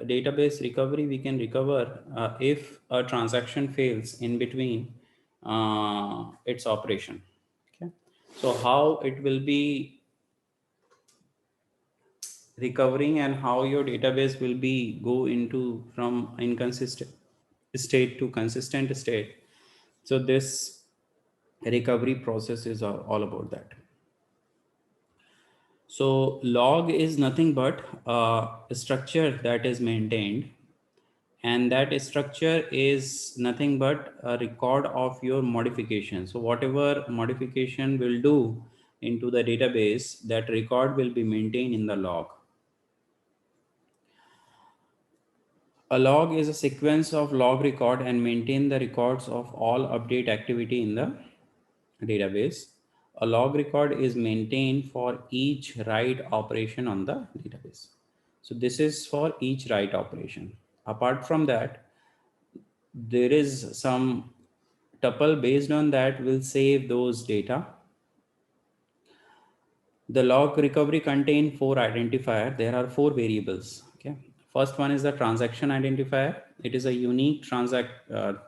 database recovery, we can recover if a transaction fails in between its operation. Okay, so how it will be recovering and how your database will be go into from inconsistent state to consistent state. So this recovery process is all about that. So log is nothing but a structure that is maintained, and that structure is nothing but a record of your modification. So whatever modification will do into the database, that record will be maintained in the log. A log is a sequence of log record and maintain the records of all update activity in the database. A log record is maintained for each write operation on the database. So this is for each write operation. Apart from that, there is some tuple based on that will save those data. The log recovery contain 4 identifier. There are 4 variables. Okay. First one is the transaction identifier. It is a unique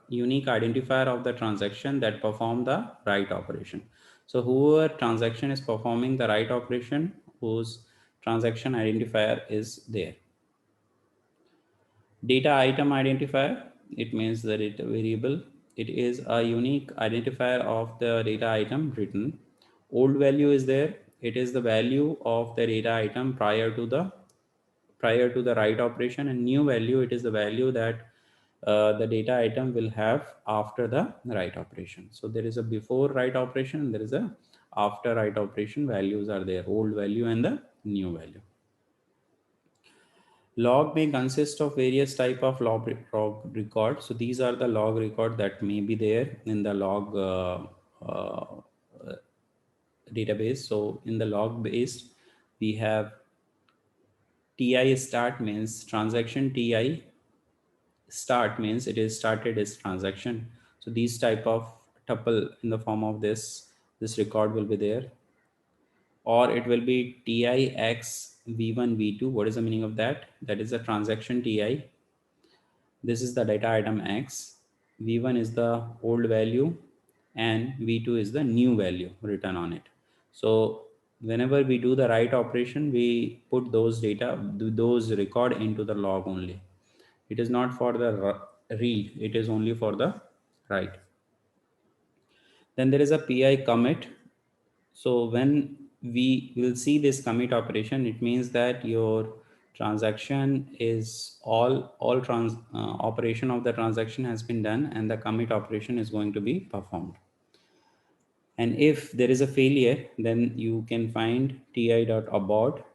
unique identifier of the transaction that perform the write operation. So whoever transaction is performing the write operation, whose transaction identifier is there. Data item identifier, it means the data variable. It is a unique identifier of the data item written. Old value is there. It is the value of the data item prior to the write operation, and new value, it is the value that the data item will have after the write operation. So there is a before write operation and there is a after write operation values are there, old value and the new value. Log may consist of various type of log record. So these are the log record that may be there in the log database. So in the log based, we have TI start means transaction. TI start means it is started as transaction. So these type of tuple in the form of this record will be there, or it will be TIX V1 V2. What is the meaning of that? That is a transaction TI. This is the data item X. V1 is the old value and V2 is the new value written on it. So whenever we do the write operation, we put those data, those record into the log only. It is not for the read, it is only for the write. Then there is a PI commit. So when we will see this commit operation, it means that your transaction is all operation of the transaction has been done and the commit operation is going to be performed. And if there is a failure, then you can find ti.abort,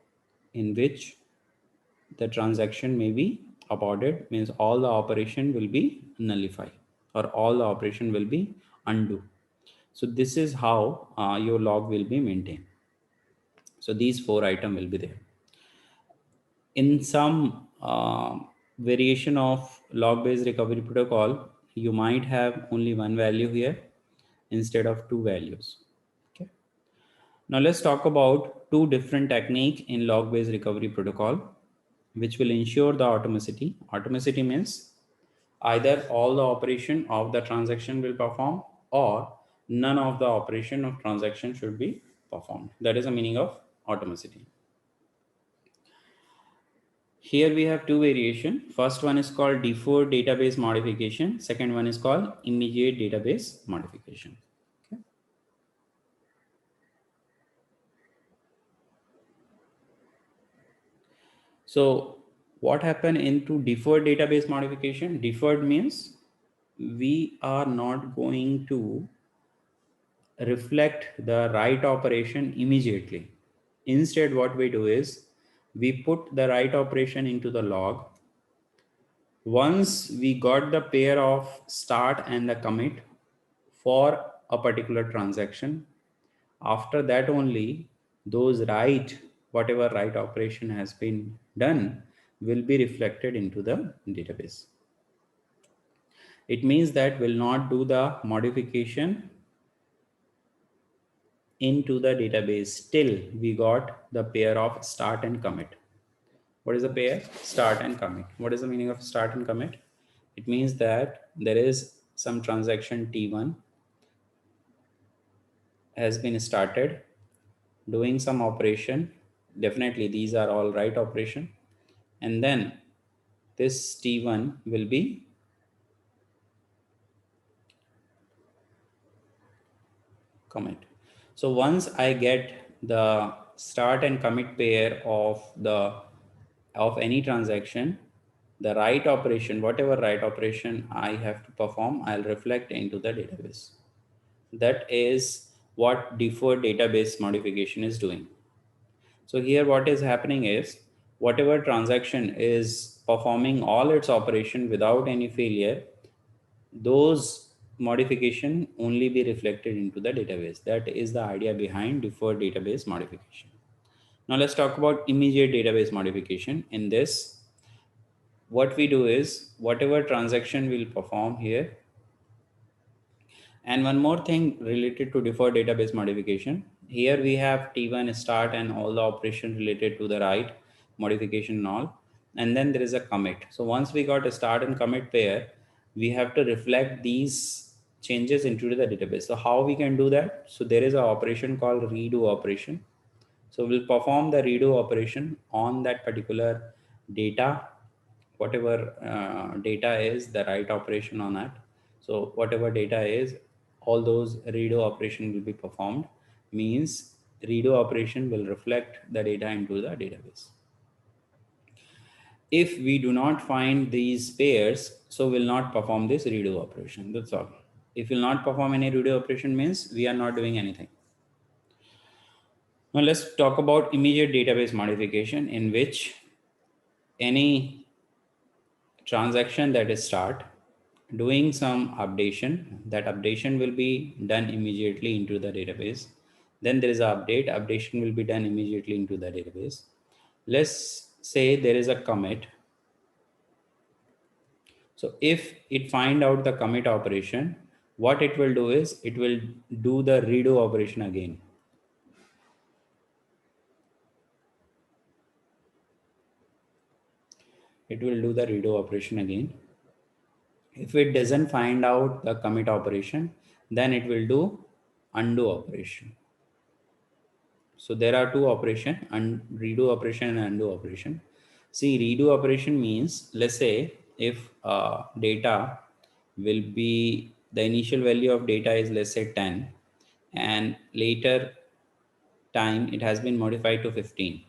in which the transaction may be aborted, means all the operation will be nullified or all the operation will be undo. So this is how your log will be maintained. So these 4 items will be there. In some variation of log-based recovery protocol, you might have only one value here instead of 2 values. Okay. Now let's talk about 2 different techniques in log-based recovery protocol, which will ensure the atomicity. Atomicity means either all the operation of the transaction will perform or none of the operation of transaction should be performed. That is the meaning of atomicity. Here we have 2 variation. First one is called deferred database modification. Second one is called immediate database modification. Okay. So what happened into deferred database modification? Deferred means we are not going to reflect the write operation immediately. Instead, what we do is we put the write operation into the log. Once we got the pair of start and the commit for a particular transaction, after that only those write, whatever write operation has been done, will be reflected into the database. It means that we'll not do the modification into the database till we got the pair of start and commit. What is the pair? Start and commit. What is the meaning of start and commit? It means that there is some transaction T1 has been started doing some operation. Definitely these are all right operation. And then this T1 will be commit. So once I get the start and commit pair of any transaction, the write operation, whatever write operation I have to perform, I'll reflect into the database. That is what deferred database modification is doing. So here what is happening is whatever transaction is performing all its operation without any failure, those modification only be reflected into the database. That is the idea behind deferred database modification. Now let's talk about immediate database modification. In this, what we do is whatever transaction we'll perform here. And one more thing related to deferred database modification. Here we have T1 start and all the operation related to the write modification and all. And then there is a commit. So once we got a start and commit pair, we have to reflect these changes into the database. So how we can do that? So there is an operation called redo operation. So we'll perform the redo operation on that particular data, whatever data is the write operation on that. So whatever data is, all those redo operation will be performed, means redo operation will reflect the data into the database. If we do not find these pairs, so we'll not perform this redo operation. That's all. If we'll not perform any redo operation means we are not doing anything. Now let's talk about immediate database modification, in which any transaction that is start doing some updation, that updation will be done immediately into the database. Then there is a updation will be done immediately into the database. Let's say there is a commit. So if it find out the commit operation, what it will do is it will do the redo operation again. It will do the redo operation again. If it doesn't find out the commit operation, then it will do undo operation. So there are two operation, redo operation and undo operation. See, redo operation means, let's say if data will be, the initial value of data is let's say 10, and later time it has been modified to 15.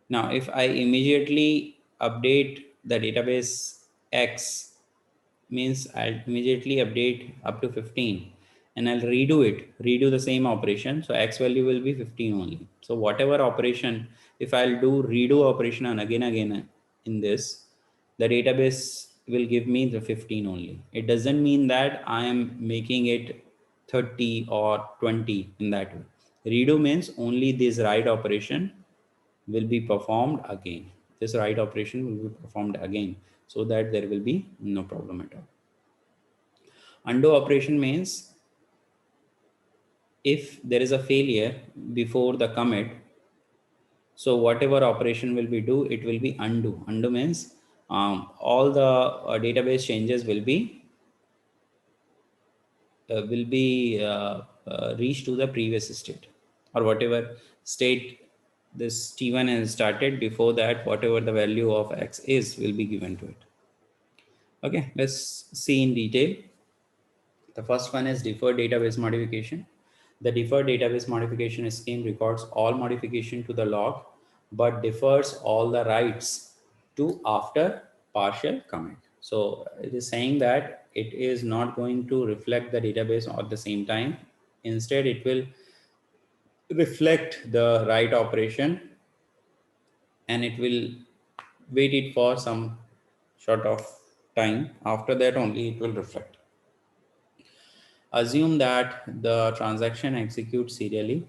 Now, if I immediately update the database X, means I'll immediately update up to 15 and I'll redo the same operation. So X value will be 15 only. So whatever operation, if I'll do redo operation and again in this, the database will give me the 15 only. It doesn't mean that I am making it 30 or 20 in that way. Redo means only this write operation will be performed again. This write operation will be performed again, so that there will be no problem at all. Undo operation means if there is a failure before the commit, so whatever operation will be do, it will be undo. Undo means all the database changes will be reached to the previous state, or whatever state this T1 has started. Before that, whatever the value of X is will be given to it. Okay, let's see in detail. The first one is deferred database modification. The deferred database modification scheme records all modification to the log, but defers all the writes to after partial commit. So it is saying that it is not going to reflect the database at the same time. Instead, it will reflect the write operation and it will wait it for some sort of time. After that only it will reflect. Assume that the transaction executes serially.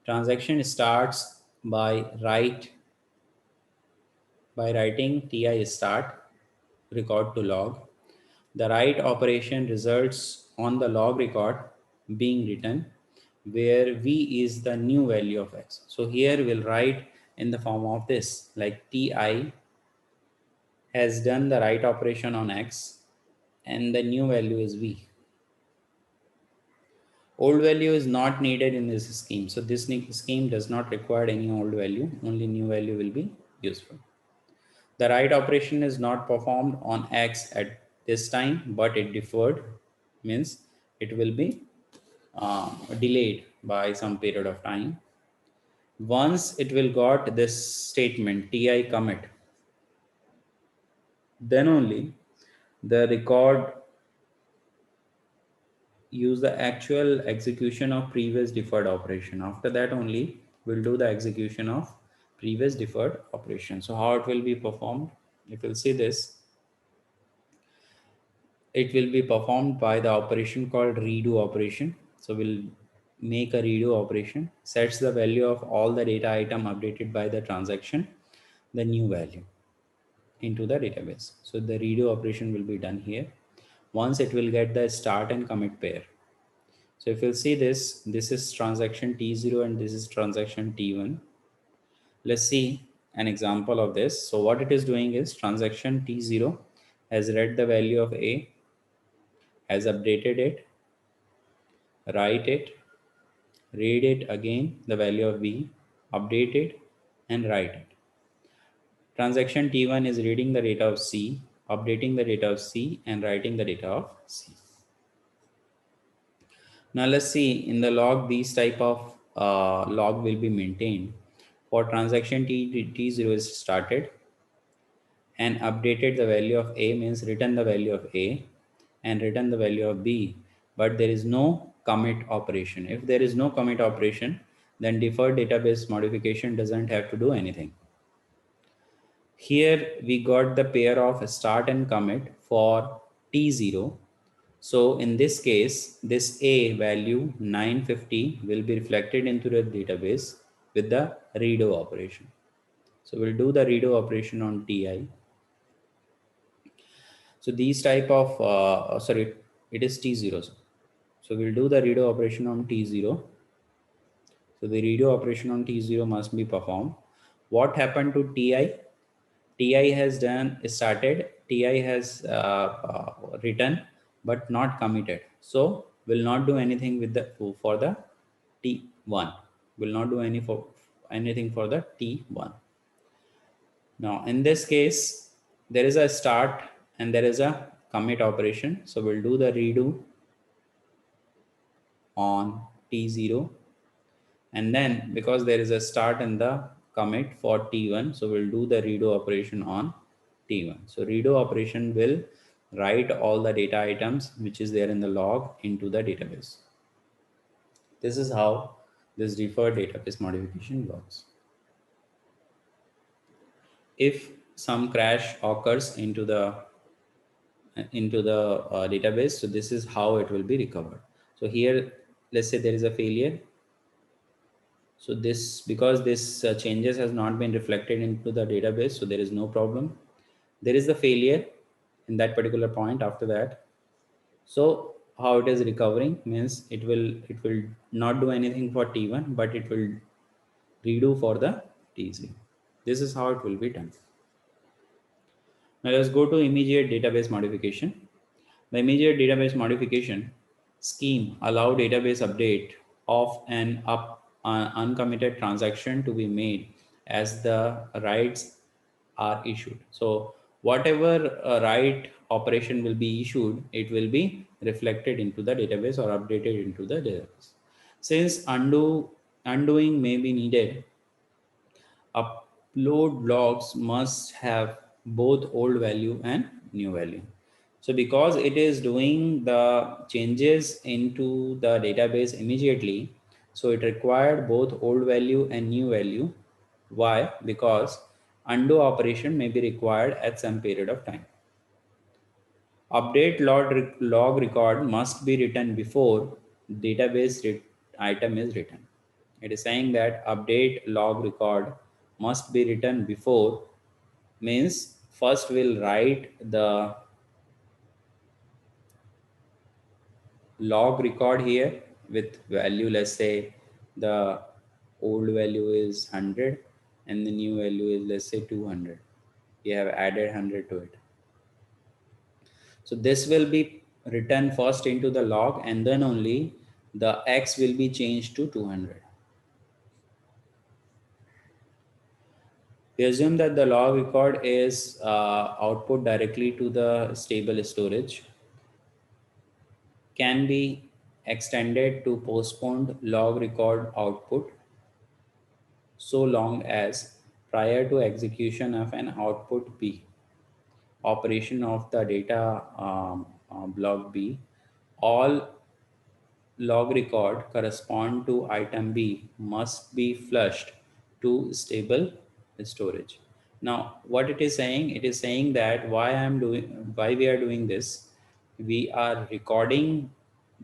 Transaction starts by writing ti start record to log. The write operation results on the log record being written, where v is the new value of x. So here we'll write in the form of this, like ti has done the write operation on x and the new value is v. Old value is not needed in this scheme, so this scheme does not require any old value, only new value will be useful. The write operation is not performed on x at this time, but it deferred, means it will be delayed by some period of time. Once it will got this statement ti commit, then only the record use the actual execution of previous deferred operation. After that only we'll do the execution of previous deferred operation. So how it will be performed? If you'll see this, it will be performed by the operation called redo operation. So we'll make a redo operation, sets the value of all the data item updated by the transaction, the new value into the database. So the redo operation will be done here. Once it will get the start and commit pair. So if you'll see this, this is transaction T0 and this is transaction T1. Let's see an example of this. So what it is doing is transaction T0 has read the value of A, has updated it, write it, read it again, the value of B, update it and write it. Transaction T1 is reading the data of C, updating the data of C and writing the data of C. Now let's see in the log, these type of log will be maintained. For transaction T0 is started and updated the value of A, means return the value of A and return the value of B, but there is no commit operation. If there is no commit operation, then deferred database modification doesn't have to do anything. Here we got the pair of start and commit for T0. So in this case, this A value 950 will be reflected into the database with the redo operation. So we'll do the redo operation on TI. So these type of, sorry, it is T0. So we'll do the redo operation on T0. So the redo operation on T0 must be performed. What happened to TI? TI has started, TI has written, but not committed. So will not do anything with the, for the T1. Will not do anything for the T1. Now in this case, there is a start and there is a commit operation. So we'll do the redo on T0. And then because there is a start and the commit for T1, so we'll do the redo operation on T1. So redo operation will write all the data items which is there in the log into the database. This is how this deferred database modification works. If some crash occurs into the database, so this is how it will be recovered. So here, let's say there is a failure. So this, because this changes has not been reflected into the database, so there is no problem. There is the failure in that particular point after that. So how it is recovering means it will not do anything for T1, but it will redo for the T0. This is how it will be done. Now let's go to immediate database modification. The immediate database modification scheme allow database update of an uncommitted transaction to be made as the writes are issued. So whatever write operation will be issued, it will be reflected into the database or updated into the database. Since undoing may be needed, upload logs must have both old value and new value. So because it is doing the changes into the database immediately, so it required both old value and new value. Why? Because undo operation may be required at some period of time. Update log record must be written before database item is written. It is saying that update log record must be written before, means first we'll write the log record here with value. Let's say the old value is 100 and the new value is, let's say, 200. We have added 100 to it. So this will be written first into the log, and then only the X will be changed to 200. We assume that the log record is output directly to the stable storage, can be extended to postponed log record output so long as prior to execution of an output B operation of the data block B, all log record correspond to item B must be flushed to stable storage. Now, what it is saying, it is saying that why we are doing this, we are recording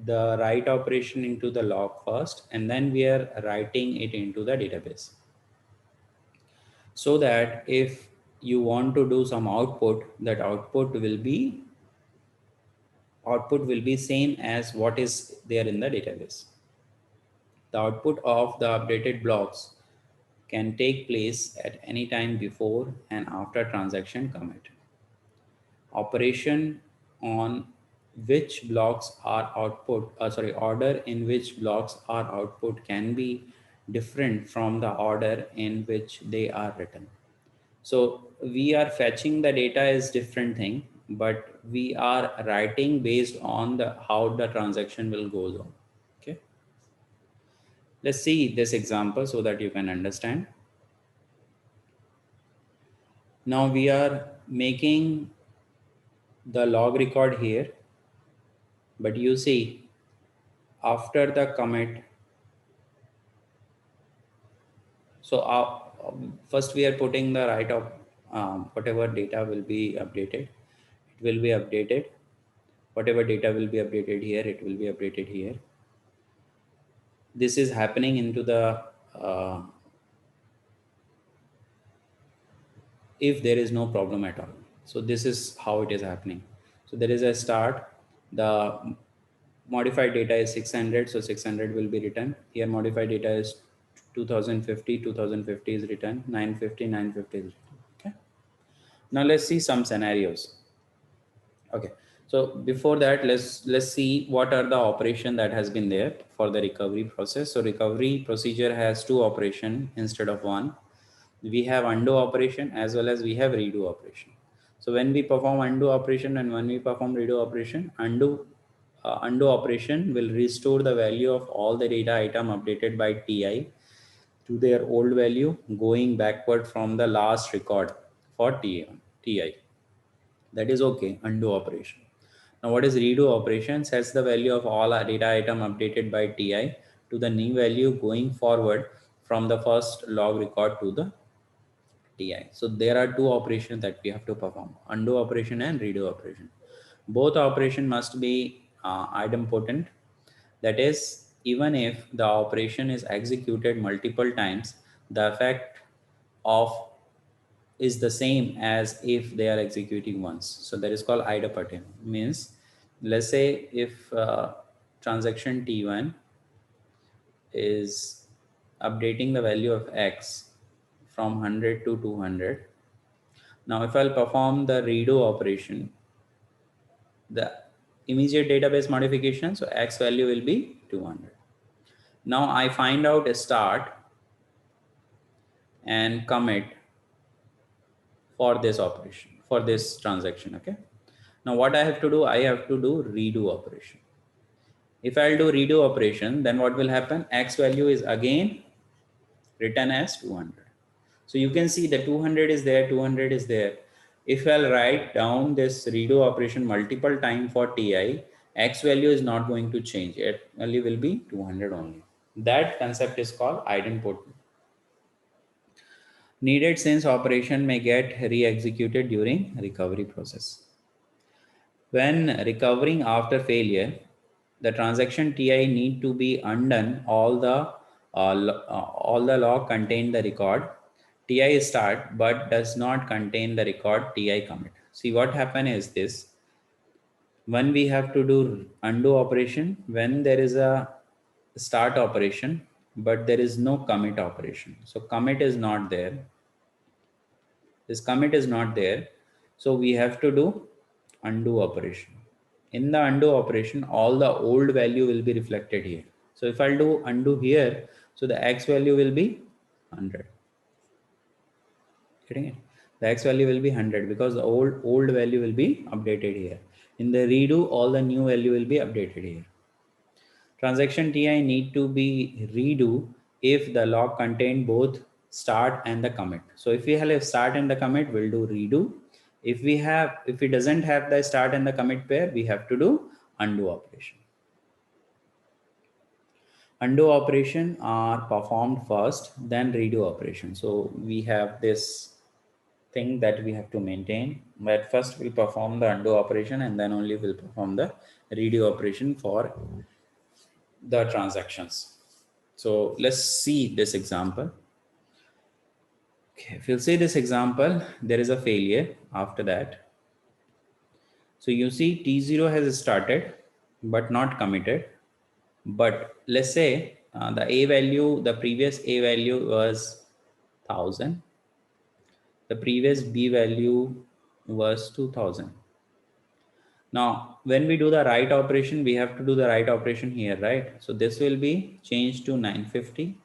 the write operation into the log first, and then we are writing it into the database. So that if you want to do some output, that output will be same as what is there in the database. The output of the updated blocks can take place at any time before and after transaction commit. Operation on which blocks are order in which blocks are output can be different from the order in which they are written. So we are fetching the data is different thing, but we are writing based on the how the transaction will go on. Okay. Let's see this example so that you can understand. Now we are making the log record here, but you see after the commit, so first we are putting the write of whatever data will be updated. It will be updated. Whatever data will be updated here, it will be updated here. This is happening into the if there is no problem at all. So this is how it is happening. So there is a start. The modified data is 600, so 600 will be written here. Modified data is 2050, 2050 is written, 950, 950 is written. Okay. Now let's see some scenarios. Okay, so before that, let's see what are the operation that has been there for the recovery process. So recovery procedure has two operation instead of one. We have undo operation as well as we have redo operation. So when we perform undo operation and when we perform redo operation, undo operation will restore the value of all the data item updated by TI to their old value, going backward from the last record for TI. That is okay, undo operation. Now what is redo operation? Sets the value of all our data item updated by TI to the new value going forward from the first log record to the TI. So there are two operations that we have to perform, undo operation and redo operation. Both operation must be idempotent. That is, even if the operation is executed multiple times, the effect of is the same as if they are executing once. So that is called idempotent. Means, let's say if transaction T1 is updating the value of X from 100 to 200. Now, if I'll perform the redo operation, the immediate database modification, so X value will be 200. Now I find out a start and commit for this operation, for this transaction. Okay. Now what I have to do, I have to do redo operation. If I'll do redo operation, then what will happen? X value is again written as 200. So you can see the 200 is there, 200 is there. If I'll write down this redo operation multiple time for TI, X value is not going to change. It only will be 200 only. That concept is called idempotent. Needed since operation may get re-executed during recovery process. When recovering after failure, the transaction TI need to be undone all the log contain the record TI start but does not contain the record TI commit. See what happen is this, when we have to do undo operation, when there is a start operation, but there is no commit operation. So commit is not there. This commit is not there. So we have to do undo operation. In the undo operation, all the old value will be reflected here. So if I'll do undo here, so the X value will be 100. Getting it? The X value will be 100 because the old value will be updated here. In the redo, all the new value will be updated here. Transaction TI need to be redo if the log contain both start and the commit. So if we have a start and the commit, we'll do redo. If it doesn't have the start and the commit pair, we have to do undo operation. Undo operation are performed first, then redo operation. So we have this thing that we have to maintain, but first we'll perform the undo operation and then only we'll perform the redo operation for the transactions. So let's see this example. Okay, if you'll see this example, there is a failure after that. So you see T0 has started, but not committed. But let's say the previous A value was 1000. The previous B value was 2000. Now, when we do the write operation, we have to do the write operation here, right? So this will be changed to 950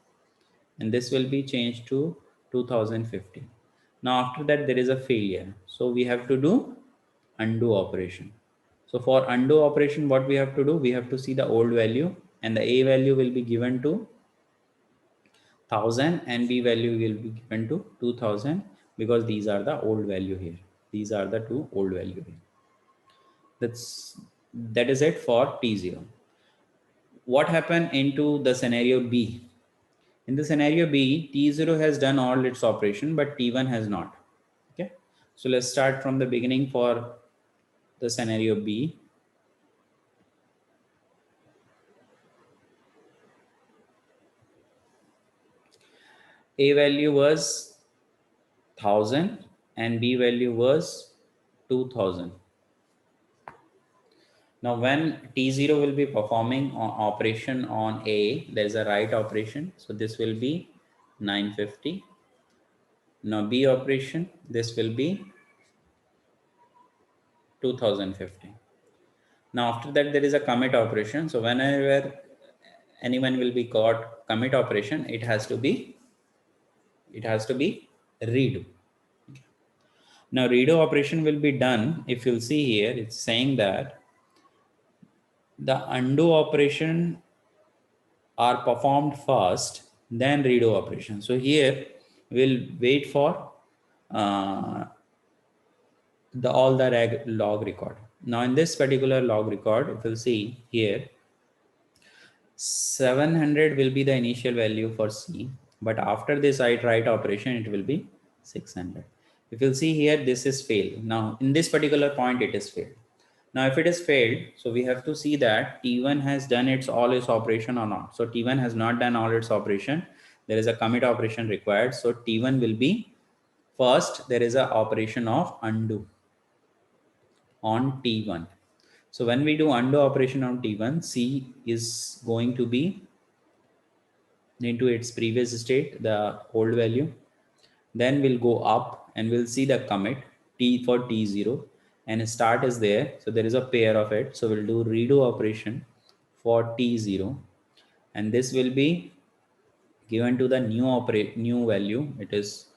and this will be changed to 2050. Now, after that, there is a failure. So we have to do undo operation. So for undo operation, what we have to do, we have to see the old value and the A value will be given to 1000 and B value will be given to 2000 because these are the old value here. These are the two old value here. That is it for T0. What happened into the scenario B? In the scenario B, T0 has done all its operation, but T1 has not. Okay. So let's start from the beginning for the scenario B. A value was 1000 and B value was 2000. Now when T0 will be performing operation on A, there is a write operation. So this will be 950. Now B operation, this will be 2050. Now after that there is a commit operation. So whenever anyone will be got commit operation, it has to be redo. Now redo operation will be done. If you'll see here, it's saying that the undo operation are performed first, then redo operation. So here we'll wait for all the log record. Now in this particular log record, if you'll see here, 700 will be the initial value for C, but after this write operation, it will be 600. If you'll see here, this is failed. Now in this particular point, it is failed. Now if it is failed, so we have to see that T1 has done all its operation or not. So T1 has not done all its operation. There is a commit operation required. So T1 will be first, there is a operation of undo on T1. So when we do undo operation on T1, C is going to be into its previous state, the old value. Then we'll go up and we'll see the commit T for T0 and start is there. So there is a pair of it. So we'll do redo operation for T0 and this will be given to the new value. It is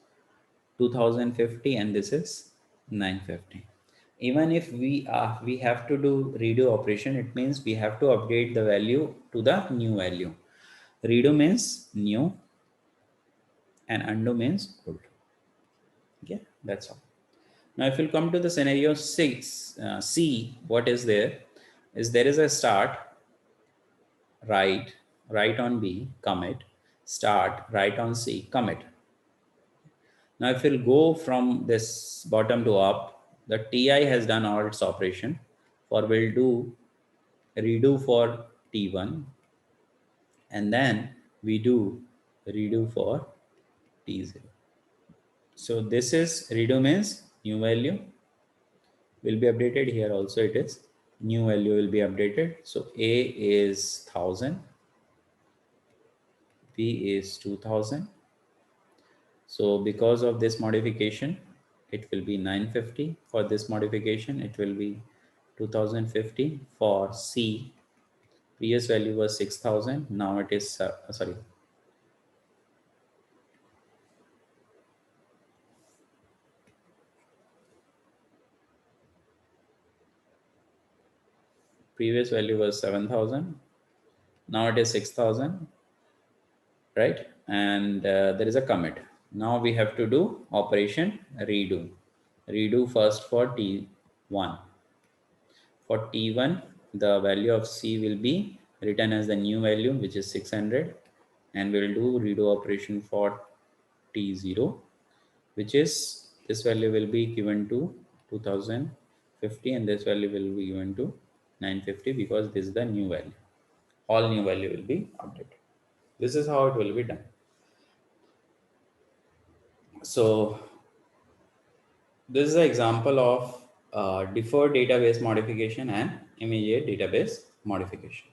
2050 and this is 950. Even if we have to do redo operation, it means we have to update the value to the new value. Redo means new and undo means old. Okay, that's all. Now if you come to the scenario 6, C, what is there is there is a start, write on B, commit, start, write on C, commit. Now if we'll go from this bottom to up, the TI has done all its operation. For we'll do redo for T1 and then we do redo for T0. So this is redo means new value will be updated. Here also it is new value will be updated. So A is 1000 P is 2000. So because of this modification, it will be 950. For this modification, it will be 2050. For C, previous value was 6000. Now it is, sorry. Previous value was 7000. Now it is 6000, right? And there is a commit. Now we have to do operation redo. Redo first for T1. For T1, the value of C will be written as the new value, which is 600. And we'll do redo operation for T0, which is this value will be given to 2050 and this value will be given to 950 because this is the new value. All new value will be updated. This is how it will be done. So this is an example of deferred database modification and immediate database modification.